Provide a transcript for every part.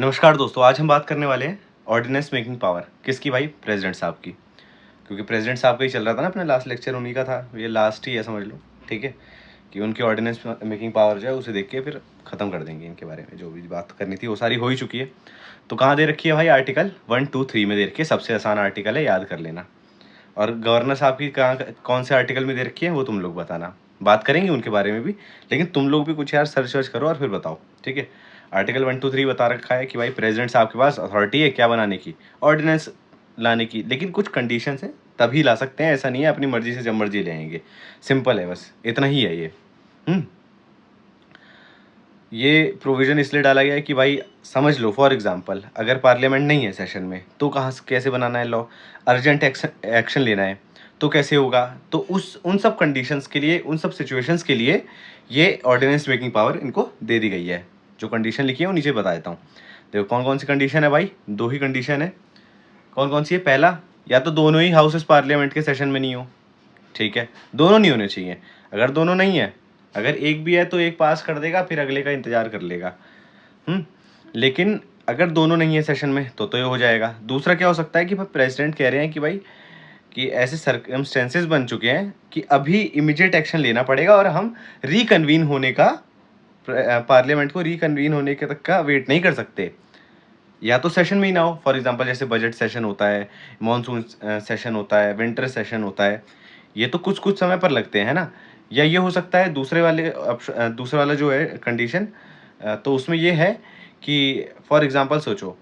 नमस्कार दोस्तों, आज हम बात करने वाले हैं ऑर्डिनेंस मेकिंग पावर। किसकी भाई? प्रेसिडेंट साहब की। क्योंकि प्रेसिडेंट साहब का ही चल रहा था ना, अपने लास्ट लेक्चर उन्हीं का था, ये लास्ट ही है समझ लो। ठीक है कि उनकी ऑर्डिनेंस मेकिंग पावर जो है उसे देख के फिर ख़त्म कर देंगे। इनके बारे में जो भी बात करनी थी वो सारी हो ही चुकी है। तो कहाँ दे रखी है भाई? आर्टिकल 1, 2, 3 में दे रखी है। सबसे आसान आर्टिकल है, याद कर लेना। और गवर्नर साहब की कहाँ, कौन से आर्टिकल में दे रखी है वो तुम लोग बताना। बात करेंगे उनके बारे में भी, लेकिन तुम लोग भी कुछ यार सर्च वर्च करो और फिर बताओ। ठीक है, आर्टिकल 1, 2, 3 बता रखा है कि भाई प्रेसिडेंट साहब के पास अथॉरिटी है क्या बनाने की, ऑर्डिनेंस लाने की, लेकिन कुछ कंडीशंस है तभी ला सकते हैं। ऐसा नहीं है अपनी मर्जी से जब मर्जी ले आएंगे। सिंपल है, बस इतना ही है ये। ये प्रोविज़न इसलिए डाला गया है कि भाई समझ लो, फॉर एग्जांपल अगर पार्लियामेंट नहीं है सेशन में तो कहाँ से कैसे बनाना है लॉ। अर्जेंट एक्शन लेना है तो कैसे होगा। तो उन सब कंडीशंस के लिए, उन सब सिचुएशंस के लिए ये ऑर्डिनेंस मेकिंग पावर इनको दे दी गई है। जो कंडीशन लिखी है वो नीचे बता देता हूँ। देखो कौन कौन सी कंडीशन है भाई। दो ही कंडीशन है। कौन कौन सी है? पहला, या तो दोनों ही हाउसेस पार्लियामेंट के सेशन में नहीं हो। ठीक है, दोनों नहीं होने चाहिए। अगर दोनों नहीं है, अगर एक भी है तो एक पास कर देगा, फिर अगले का इंतजार कर लेगा। लेकिन अगर दोनों नहीं है सेशन में तो ये हो जाएगा। दूसरा क्या हो सकता है कि भाई प्रेसिडेंट कह रहे हैं कि भाई कि ऐसे सर्कमस्टेंसेस बन चुके हैं कि अभी इमीडिएट एक्शन लेना पड़ेगा और हम रिकन्वीन होने का, पार्लियामेंट को रिकन्वीन होने के तक का वेट नहीं कर सकते। या तो सेशन में ही ना हो, फॉर एग्जांपल जैसे बजट सेशन होता है, मॉनसून सेशन होता है, विंटर सेशन होता है, ये तो कुछ कुछ समय पर लगते हैं ना। या ये हो सकता है दूसरा वाला जो है कंडीशन, तो उसमें ये है कि फॉर एग्जांपल सोचो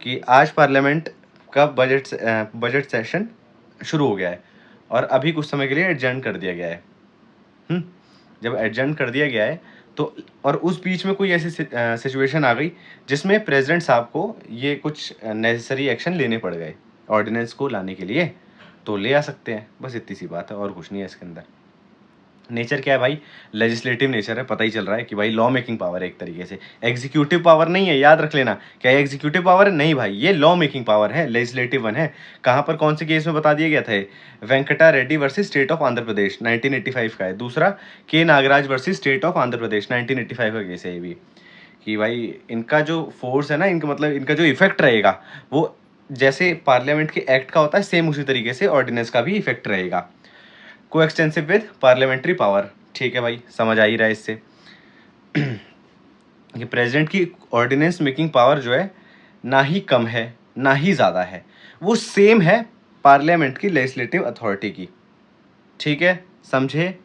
कि आज पार्लियामेंट का बजट सेशन शुरू हो गया है और अभी कुछ समय के लिए एडजर्न कर दिया गया है। जब एडजर्न कर दिया गया है तो, और उस बीच में कोई ऐसी सिचुएशन आ गई जिसमें प्रेसिडेंट साहब को ये कुछ नेसेसरी एक्शन लेने पड़ गए ऑर्डिनेंस को लाने के लिए, तो ले आ सकते हैं। बस इतनी सी बात है, और कुछ नहीं है इसके अंदर। नेचर क्या है भाई? लेजिस्लेटिव नेचर है। पता ही चल रहा है कि भाई लॉ मेकिंग पावर है एक तरीके से, एग्जीक्यूटिव पावर नहीं है। याद रख लेना, क्या ये एग्जीक्यूटिव पावर है? नहीं भाई, ये लॉ मेकिंग पावर है, लेजिस्लेटिव वन है। कहाँ पर, कौन से केस में बता दिया गया था? Venkata Reddy versus state of Andhra Pradesh 1985 का है। दूसरा K Nagaraj versus state of Andhra Pradesh 1985 का केस है ये भी। कि भाई इनका जो फोर्स है ना, इनका मतलब इनका जो इफेक्ट रहेगा वो जैसे पार्लियामेंट के एक्ट का होता है, सेम उसी तरीके से ऑर्डिनेंस का भी इफेक्ट रहेगा। को एक्सटेंसिव विद पार्लियामेंट्री पावर। ठीक है भाई, समझ आ ही रहा है इससे कि प्रेसिडेंट की ऑर्डिनेंस मेकिंग पावर जो है ना ही कम है ना ही ज़्यादा है, वो सेम है पार्लियामेंट की लेजिस्लेटिव अथॉरिटी की। ठीक है, समझे?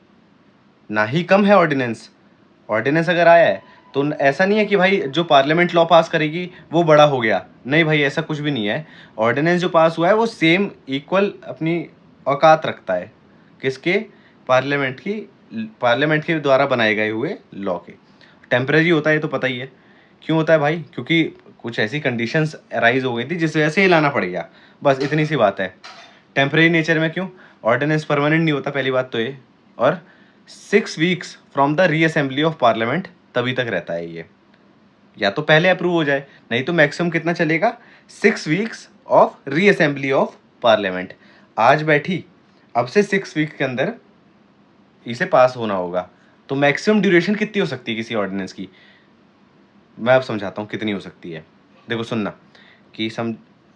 ना ही कम है ऑर्डिनेंस। ऑर्डिनेंस अगर आया है तो ऐसा नहीं है कि भाई जो पार्लियामेंट लॉ पास करेगी वो बड़ा हो गया। नहीं भाई, ऐसा कुछ भी नहीं है। ऑर्डिनेंस जो पास हुआ है वो सेम इक्वल अपनी औकात रखता है। किसके? पार्लियामेंट की, पार्लियामेंट के द्वारा बनाए गए हुए लॉ के। टेम्परेरी होता है, ये तो पता ही है। क्यों होता है भाई? क्योंकि कुछ ऐसी कंडीशंस अराइज हो गई थी जिस वजह से ही लाना पड़ गया। बस इतनी सी बात है। टेम्परेरी नेचर में क्यों? ऑर्डिनेंस परमानेंट नहीं होता, पहली बात तो ये। और 6 weeks from the reassembly of parliament तभी तक रहता है ये। या तो पहले अप्रूव हो जाए, नहीं तो मैक्सिमम कितना चलेगा? 6 weeks of reassembly of parliament. आज बैठी, अब से 6 वीक के अंदर इसे पास होना होगा। तो मैक्सिमम ड्यूरेशन कितनी हो सकती है किसी ऑर्डिनेंस की? मैं अब समझाता हूँ कितनी हो सकती है। देखो सुनना कि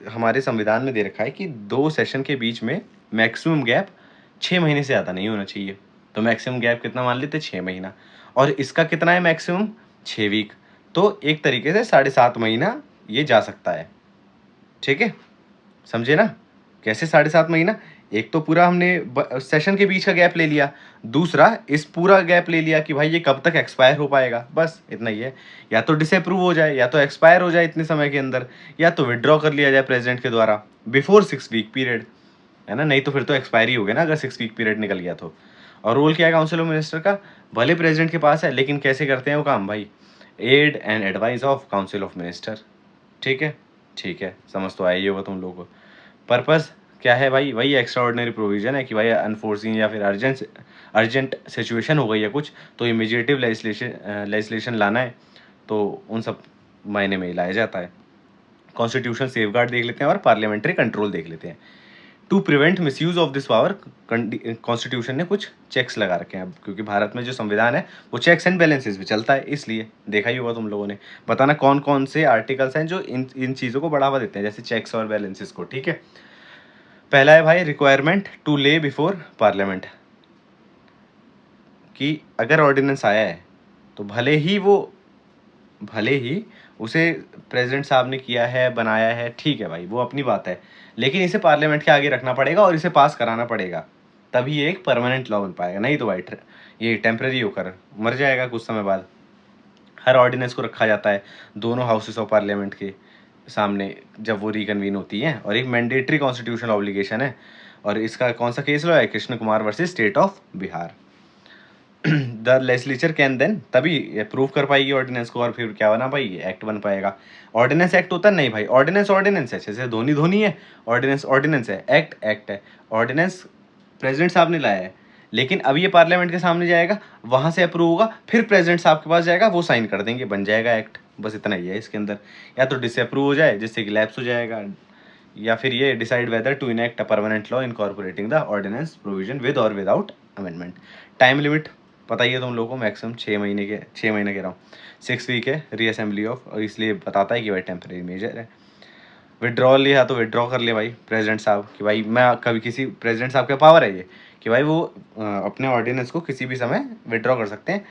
हमारे संविधान में दे रखा है कि 2 सेशन के बीच में मैक्सिमम गैप 6 महीने से ज़्यादा नहीं होना चाहिए। तो मैक्सिमम गैप कितना मान लेते? 6 महीना। और इसका कितना है मैक्सिमम? 6 वीक। तो एक तरीके से 7.5 महीना ये जा सकता है। ठीक है, समझे ना? कैसे 7.5 महीना? एक तो पूरा हमने सेशन के बीच का गैप ले लिया, दूसरा इस पूरा गैप ले लिया कि भाई ये कब तक एक्सपायर हो पाएगा। बस इतना ही है। या तो डिसअप्रूव हो जाए, या तो एक्सपायर हो जाए इतने समय के अंदर, या तो विड्रॉ कर लिया जाए प्रेसिडेंट के द्वारा बिफोर 6 वीक पीरियड, है ना। नहीं तो फिर तो एक्सपायरी हो गया ना अगर 6 वीक पीरियड निकल गया तो। और रोल क्या है काउंसिल ऑफ मिनिस्टर का? भले प्रेसिडेंट के पास है, लेकिन कैसे करते हैं वो काम भाई? Aid and advice of council of minister. ठीक है, ठीक है, समझ तो आया ही होगा तुम लोगों को। पर्पस क्या है भाई? वही एक्स्ट्रा ऑर्डिनरी प्रोविजन है कि भाई अनफोर्सिन या फिर अर्जेंट सिचुएशन हो गई है कुछ, तो इमीडिएटिव लेजिस्लेशन लाना है, तो उन सब मायने में ही लाया जाता है। कॉन्स्टिट्यूशन सेफगार्ड देख लेते हैं और पार्लियामेंट्री कंट्रोल देख लेते हैं। To prevent misuse of this power constitution ने कुछ चेक्स लगा रखे हैं अब, क्योंकि भारत में जो संविधान है वो चेक्स एंड बैलेंसेस भी चलता है, इसलिए देखा ही होगा तुम लोगों ने। बताना कौन कौन से आर्टिकल्स हैं जो इन चीज़ों को बढ़ावा देते हैं, जैसे चेक्स और बैलेंसेस को, ठीक है। पहला है भाई रिक्वायरमेंट टू ले बिफोर पार्लियामेंट, कि अगर ऑर्डिनेंस आया है तो भले ही उसे प्रेसिडेंट साहब ने किया है, बनाया है, ठीक है भाई, वो अपनी बात है, लेकिन इसे पार्लियामेंट के आगे रखना पड़ेगा और इसे पास कराना पड़ेगा, तभी ये एक परमानेंट लॉ बन पाएगा, नहीं तो भाई ये टेम्पररी होकर मर जाएगा कुछ समय बाद। हर ऑर्डिनेंस को रखा जाता है दोनों हाउसेस ऑफ पार्लियामेंट के सामने जब वो रिकन्वीन होती हैं, और एक मैंडेटरी कॉन्स्टिट्यूशनल ऑब्लिगेशन है। और इसका कौन सा केस लॉ है? Krishna Kumar versus state of Bihar. The legislature can then तभी अप्रूव कर पाएगी ऑर्डिनेंस को, और फिर क्या बना पाएगी? एक्ट बन पाएगा। ऑर्डिनेंस एक्ट होता है नहीं भाई, ऑर्डिनेंस है, जैसे धोनी धोनी है, ऑर्डिनेंस है, एक्ट एक्ट है। ऑर्डिनेंस प्रेसिडेंट साहब ने लाया है, लेकिन अब ये पार्लियामेंट के सामने जाएगा, वहां से अप्रूव होगा, फिर प्रेसिडेंट साहब के पास जाएगा, वो साइन कर देंगे, बन जाएगा एक्ट। बस इतना ही है इसके अंदर। या तो डिसअप्रूव हो जाए जिससे कि लैप्स हो जाएगा, या फिर ये decide whether to enact a permanent law incorporating the ordinance provision with और विदाउट अमेंडमेंट। टाइम लिमिट पता ही है तुम लोगों को, मैक्सिमम 6 महीने कह रहा हूँ, 6 वीक है रीअसेंबली ऑफ, और इसलिए बताता है कि भाई टेम्परेरी मेजर है। विड्रॉल लिया तो विड्रॉ कर ले भाई प्रेसिडेंट साहब, कि भाई मैं कभी किसी प्रेसिडेंट साहब का पावर है ये कि भाई वो अपने ऑर्डिनेंस को किसी भी समय विड्रॉ कर सकते हैं,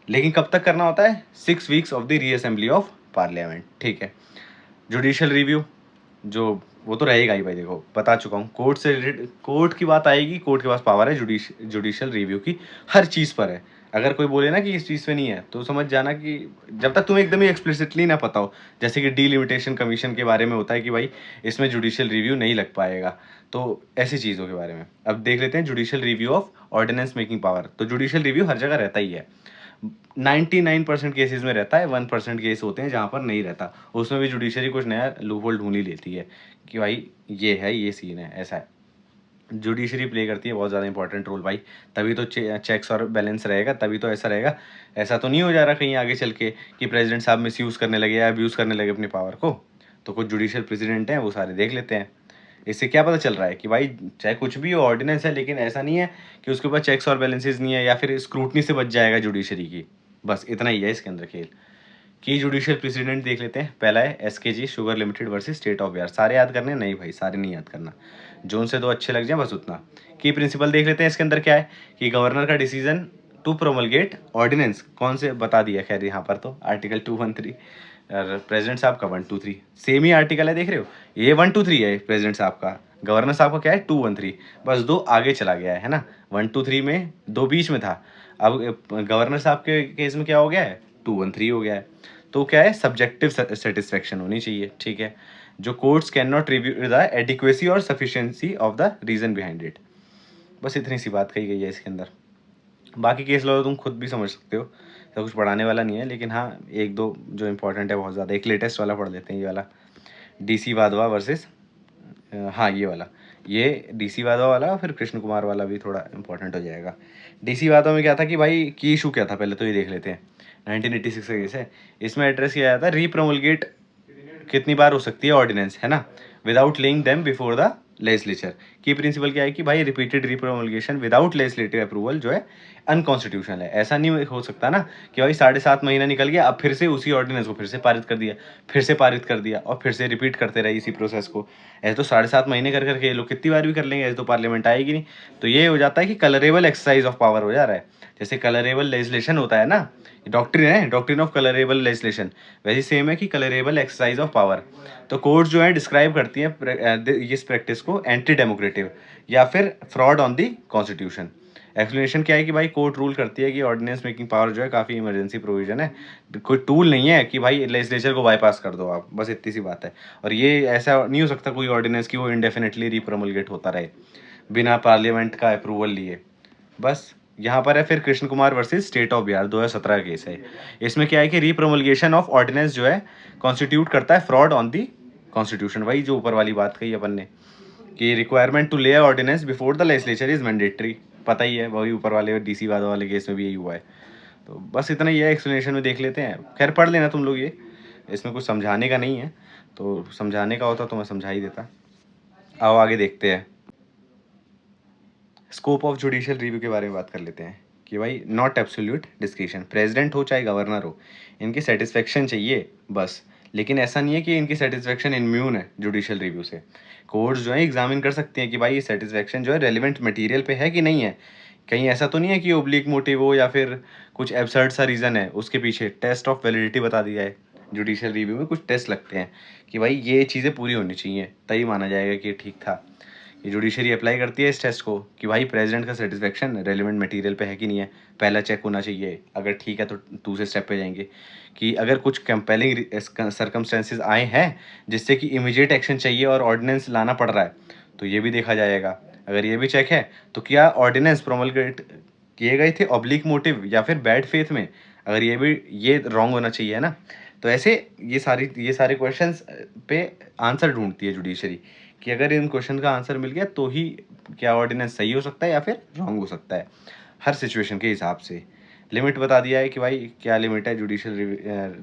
लेकिन कब तक करना होता है? 6 weeks of the reassembly of parliament, ठीक है। जुडिशियल रिव्यू जो वो तो रहेगा ही भाई, देखो बता चुका हूँ, कोर्ट की बात आएगी, कोर्ट के पास पावर है जुडिशियल रिव्यू की, हर चीज़ पर है। अगर कोई बोले ना कि इस चीज़ पे नहीं है, तो समझ जाना कि जब तक तुम्हें एकदम ही एक्सप्लिसिटली ना पता हो, जैसे कि डीलिमिटेशन कमीशन के बारे में होता है कि भाई इसमें जुडिशियल रिव्यू नहीं लग पाएगा, तो ऐसी चीज़ों के बारे में अब देख लेते हैं। Judicial review of ordinance making power, तो जुडिशियल रिव्यू हर जगह रहता ही है, 99% केसेस में रहता है, 1% केस होते हैं जहाँ पर नहीं रहता, उसमें भी जुडिशरी कुछ नया लूपहोल ढूंढ ही लेती है कि भाई ये है, ये सीन है, ऐसा है। जुडिशरी प्ले करती है बहुत ज़्यादा इंपॉर्टेंट रोल भाई, तभी तो चेक्स और बैलेंस रहेगा, तभी तो ऐसा रहेगा। ऐसा तो नहीं हो जा रहा कहीं आगे चल के कि प्रेसिडेंट साहब मिस यूज़ करने लगे या अब्यूज़ करने लगे अपनी पावर को। तो कुछ जुडिशियल प्रेसिडेंट हैं वो सारे देख लेते हैं। इससे क्या पता चल रहा है कि भाई चाहे कुछ भी हो, ऑर्डिनेंस है, लेकिन ऐसा नहीं है कि उसके ऊपर चेक्स और बैलेंसेज नहीं है, या फिर स्क्रूटनी से बच जाएगा जुडिशरी की। बस इतना ही है इसके अंदर खेल। की जुडिशियल प्रेसिडेंट देख लेते हैं। पहला है SKG sugar limited versus state of Bihar. सारे याद करने नहीं भाई, सारे नहीं याद करना, जो उनसे दो अच्छे लग जाए बस उतना। की प्रिंसिपल देख लेते हैं। इसके अंदर क्या है कि गवर्नर का डिसीजन टू प्रोमलगेट ऑर्डिनेंस कौन से बता दिया, खैर यहाँ पर तो आर्टिकल 213, और प्रेसिडेंट साहब का 123 सेम ही आर्टिकल है, देख रहे हो, ये 123 है प्रेसिडेंट साहब का, गवर्नर साहब का क्या है 213, बस 2 आगे चला गया है ना, 123 में 2 बीच में था, अब गवर्नर साहब के केस में क्या हो गया है 213 हो गया है। तो क्या है, सब्जेक्टिव सेटिस्फेक्शन होनी चाहिए, ठीक है। जो courts can not review the adequacy और sufficiency of the reason behind it. बस इतनी सी बात कही गई है इसके अंदर। बाकी केस लो तुम खुद भी समझ सकते हो, सब कुछ पढ़ाने वाला नहीं है, लेकिन हाँ एक दो जो इंपॉर्टेंट है बहुत ज़्यादा। एक लेटेस्ट वाला पढ़ लेते हैं, ये वाला DC वाधवा वर्सेस, हाँ ये वाला, ये DC वाधवा वाला, फिर कृष्ण कुमार वाला भी थोड़ा इंपॉर्टेंट हो जाएगा। DC वाधवा में क्या था कि भाई की इशू क्या था, पहले तो ये देख लेते हैं। 1986 का केस है, इसमें एड्रेस किया जाता है रीप्रोमलगेट कितनी बार हो सकती है ऑर्डिनेंस, है ना, without laying them before the legislature. की प्रिंसिपल क्या है कि भाई रिपीटेड रिप्रोमलगेशन विदाउट लेजिस्लेटिव अप्रूवल जो है अनकॉन्स्टिट्यूशनल है। ऐसा नहीं हो सकता ना कि भाई 7.5 महीना निकल गया, अब फिर से उसी ऑर्डिनेंस को फिर से पारित कर दिया, फिर से पारित कर दिया, और फिर से रिपीट करते रहे इसी प्रोसेस को। ऐसे तो 7.5 महीने कर करके ये लोग कितनी बार भी कर लेंगे, ऐसे तो पार्लियामेंट आएगी नहीं। तो ये हो जाता है कि कलरेबल एक्सरसाइज ऑफ पावर हो जा रहा है। जैसे कलरेबल लेजिस्लेशन होता है ना, डॉक्ट्रिन है, डॉक्ट्रिन ऑफ कलरेबल लेजिस्लेशन, वैसे सेम है कि कलरेबल एक्सरसाइज ऑफ पावर। तो कोर्ट जो है डिस्क्राइब करती है इस प्रैक्टिस को एंटी डेमोक्रेटिव या फिर fraud on the constitution. Explanation क्या है कि भाई कोर्ट रूल करती है कि ऑर्डिनेंस मेकिंग पावर जो है काफ़ी इमरजेंसी प्रोविजन है, कोई टूल नहीं है कि भाई लेजिस्लेचर को बाईपास कर दो आप, बस इतनी सी बात है। और ये ऐसा नहीं हो सकता कोई ऑर्डिनेंस की वो इंडेफिनेटली रिप्रोमलगेट होता रहे बिना पार्लियामेंट का अप्रूवल लिए। बस यहाँ पर है फिर Krishna Kumar versus state of Bihar, 2017 का केस है। इसमें क्या है कि रीप्रोमलगेशन ऑफ ऑर्डिनेंस जो है कॉन्स्टिट्यूट करता है फ्रॉड ऑन दी कॉन्स्टिट्यूशन। वही जो ऊपर वाली बात कही अपन ने कि requirement to lay ordinance before the legislature is mandatory, पता ही है, वही ऊपर वाले DC वादा वाले केस में भी यही हुआ है। तो बस इतना ही है, एक्सप्लेनेशन में देख लेते हैं, खैर पढ़ लेना तुम लोग, ये इसमें कुछ समझाने का नहीं है, तो समझाने का होता तो मैं समझा ही देता। आओ आगे देखते हैं। स्कोप ऑफ जुडिशियल रिव्यू के बारे में बात कर लेते हैं कि भाई नॉट एब्सोल्यूट डिस्क्रिशन, प्रेसिडेंट हो चाहे गवर्नर हो, इनकी सेटिस्फेक्शन चाहिए बस। लेकिन ऐसा नहीं है कि इनकी सेटिस्फेक्शन इम्यून है जुडिशियल रिव्यू से। कोर्ट्स जो है एग्जामिन कर सकती हैं कि भाई ये सेटिस्फेक्शन जो है रेलिवेंट मटेरियल पे है कि नहीं है। कहीं ऐसा तो नहीं है कि ओब्लिक मोटिव हो या फिर कुछ एब्सर्ड सा रीज़न है उसके पीछे। टेस्ट ऑफ वैलिडिटी बता दिया है जुडिशियल रिव्यू में, कुछ टेस्ट लगते हैं कि भाई ये चीज़ें पूरी होनी चाहिए तभी माना जाएगा कि ये ठीक था। ये जुडिशरी अप्लाई करती है इस टेस्ट को कि भाई प्रेसिडेंट का सेटिस्फेक्शन रेलिवेंट मटेरियल पे है कि नहीं है, पहला चेक होना चाहिए। अगर ठीक है तो दूसरे स्टेप पे जाएंगे कि अगर कुछ कंपेलिंग सर्कमस्टेंसेस आए हैं जिससे कि इमीडिएट एक्शन चाहिए और ऑर्डिनेंस लाना पड़ रहा है तो ये भी देखा जाएगा। अगर ये भी चेक है तो क्या ऑर्डिनेंस प्रोमलगेट किए गए थे ऑब्लिक मोटिव या फिर बैड फेथ में, अगर ये रॉन्ग होना चाहिए ना। तो ऐसे ये सारे क्वेश्चंस पे आंसर ढूंढती है जुडिशरी कि अगर इन क्वेश्चन का आंसर मिल गया तो ही क्या ऑर्डिनेंस सही हो सकता है या फिर रॉन्ग हो सकता है, हर सिचुएशन के हिसाब से। लिमिट बता दिया है कि भाई क्या लिमिट है जुडिशियल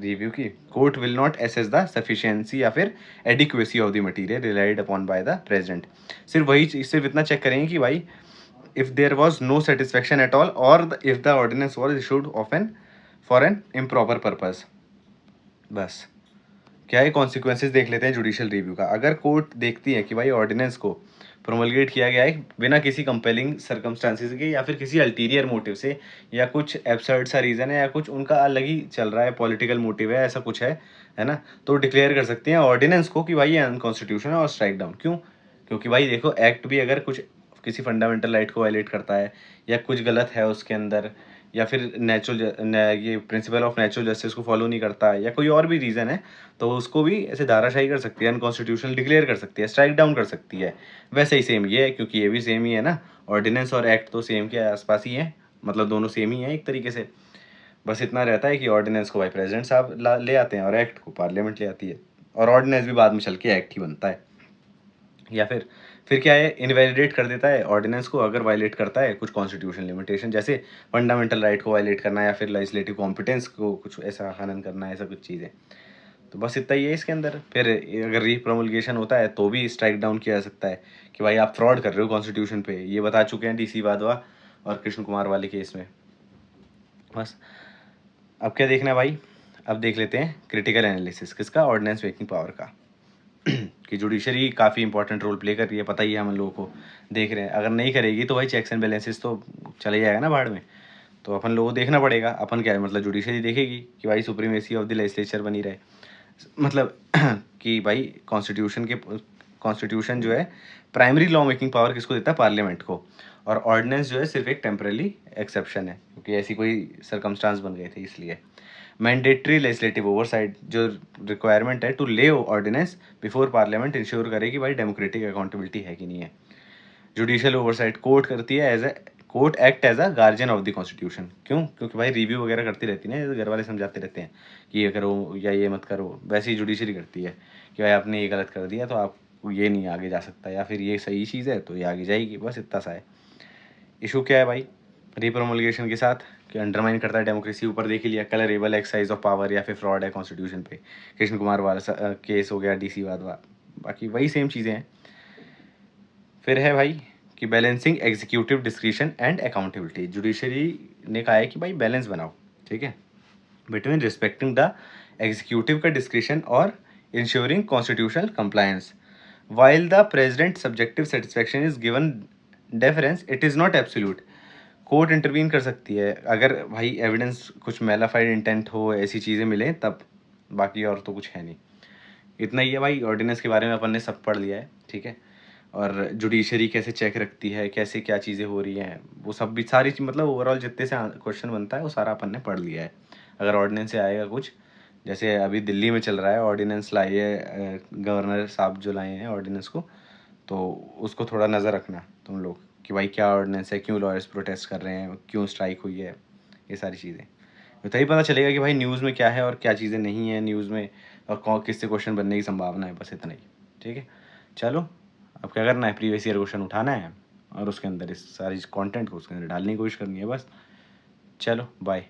रिव्यू की। Court will not assess the sufficiency या फिर adequacy of the material relied upon by the president. सिर्फ इतना चेक करेंगे कि भाई if there was no satisfaction at all or if the ordinance was issued for an improper purpose। बस क्या है कॉन्सिक्वेंसेज देख लेते हैं जुडिशियल रिव्यू का। अगर कोर्ट देखती है कि भाई ऑर्डिनेंस को प्रोमलगेट किया गया है बिना किसी कंपेलिंग सर्कमस्टांसिस के या फिर किसी अल्टीरियर मोटिव से, या कुछ एब्सर्ड सा रीज़न है या कुछ उनका अलग ही चल रहा है, पॉलिटिकल मोटिव है, ऐसा कुछ है ना, तो डिक्लेयर कर सकते हैं ऑर्डिनेंस को कि भाई ये अनकॉन्स्टिट्यूशनल है और स्ट्राइक डाउन। क्यों? क्योंकि भाई देखो एक्ट भी अगर कुछ किसी फंडामेंटल राइट को वायलेट करता है या कुछ गलत है उसके अंदर, या फिर ये प्रिंसिपल ऑफ नेचुरल जस्टिस को फॉलो नहीं करता है या कोई और भी रीज़न है, तो उसको भी ऐसे धाराशाही कर सकती है, अनकॉन्स्टिट्यूशनल डिक्लेयर कर सकती है, स्ट्राइक डाउन कर सकती है। वैसे ही सेम ये है, क्योंकि ये भी सेम ही है ना, ऑर्डिनेंस और एक्ट तो सेम के आसपास ही है, मतलब दोनों सेम ही है एक तरीके से। बस इतना रहता है कि ऑर्डिनेंस को भाई प्रेसिडेंट साहब ले आते हैं और एक्ट को पार्लियामेंट ले आती है, और ऑर्डिनेंस भी बाद में चल के एक्ट ही बनता है। या फिर क्या है, इनवैलिडेट कर देता है ऑर्डिनेंस को अगर वायलेट करता है कुछ कॉन्स्टिट्यूशन लिमिटेशन, जैसे फंडामेंटल राइट को वायलेट करना या फिर लेजिस्लेटिव कॉम्पिटेंस को कुछ ऐसा हनन करना, ऐसा कुछ चीज़ें। तो बस इतना ही है इसके अंदर। फिर अगर रीप्रोमulgation होता है तो भी स्ट्राइक डाउन किया जा सकता है कि भाई आप फ्रॉड कर रहे हो कॉन्स्टिट्यूशन पे, ये बता चुके हैं DC वाधवा और कृष्ण कुमार वाले केस में। बस अब क्या देखना है भाई, अब देख लेते हैं क्रिटिकल एनालिसिस किसका, ऑर्डिनेंस मेकिंग पावर का। कि जुडिशरी काफ़ी इंपॉर्टेंट रोल प्ले कर रही है, पता ही है हम लोगों को, देख रहे हैं। अगर नहीं करेगी तो भाई चेक्स एंड बैलेंसेस तो चले जाएगा ना भाड़ में, तो अपन लोगों को देखना पड़ेगा। अपन क्या है, मतलब जुडिशरी देखेगी कि भाई सुप्रीमेसी ऑफ द लेजिस्लेचर बनी रहे, मतलब कि भाई कॉन्स्टिट्यूशन जो है प्राइमरी लॉ मेकिंग पावर किसको देता है, पार्लियामेंट को, और ऑर्डिनेंस जो है सिर्फ एक टेम्पररी एक्सेप्शन है क्योंकि ऐसी कोई सर्कमस्टांस बन गए थे इसलिए। मैंडेटरी लेजिस्लेटिव ओवरसाइट जो रिक्वायरमेंट है to lay ordinance before parliament ensure करे कि भाई डेमोक्रेटिक अकाउंटेबिलिटी है कि नहीं है। जुडिशियल ओवरसाइट कोर्ट करती है court act as a guardian of the constitution. क्यों? क्योंकि भाई रिव्यू वगैरह करती रहती है ना, घर वाले समझाते रहते हैं कि ये करो या ये मत करो, वैसे ही जुडिशरी करती है कि भाई आपने ये गलत कर दिया तो आप ये नहीं आगे जा सकता, या फिर ये सही चीज़ है तो ये आगे जाएगी। बस इतना सा है। इशू क्या है भाई रीप्रोमulgation के साथ, कि अंडरमाइन करता है डेमोक्रेसी। ऊपर देख ही लिया, कलरेबल एक्सरसाइज ऑफ पावर या फिर फ्रॉड है कॉन्स्टिट्यूशन पे, कृष्ण कुमार वाला केस हो गया, DC वादवा, बाकी वही सेम चीज़ें हैं। फिर है भाई कि balancing executive discretion and accountability. Judiciary ने कहा है कि भाई बैलेंस बनाओ, ठीक है, बिटवीन रिस्पेक्टिंग द एग्जीक्यूटिव का डिस्क्रिशन और ensuring constitutional compliance while the president subjective satisfaction is given deference, it is not absolute. Court intervene कर सकती है अगर भाई एविडेंस कुछ मेलाफाइड इंटेंट हो, ऐसी चीज़ें मिलें तब, बाकी और तो कुछ है नहीं। इतना ही है भाई, ऑर्डिनेंस के बारे में अपन ने सब पढ़ लिया है, ठीक है, और जुडिशरी कैसे चेक रखती है, कैसे क्या चीज़ें हो रही हैं, वो सब भी सारी चीज, मतलब ओवरऑल जितने से क्वेश्चन बनता है वो सारा अपन ने पढ़ लिया है। अगर ऑर्डिनेंस से आएगा कुछ, जैसे अभी दिल्ली में चल रहा है, ऑर्डिनेंस लाई है गवर्नर साहब जो लाए हैं ऑर्डिनेंस को, तो उसको थोड़ा नज़र रखना तुम लोग कि भाई क्या ऑर्डिनेंस है, क्यों लॉयर्स प्रोटेस्ट कर रहे हैं, क्यों स्ट्राइक हुई है, ये सारी चीज़ें। तो तभी पता चलेगा कि भाई न्यूज़ में क्या है और क्या चीज़ें नहीं है न्यूज़ में, और कौन किससे क्वेश्चन बनने की संभावना है। बस इतना ही, ठीक है। चलो, अब क्या करना है, प्रीवियस ईयर क्वेश्चन उठाना है और उसके अंदर इस सारी कंटेंट को उसके अंदर डालने की कोशिश करनी है बस। चलो बाय।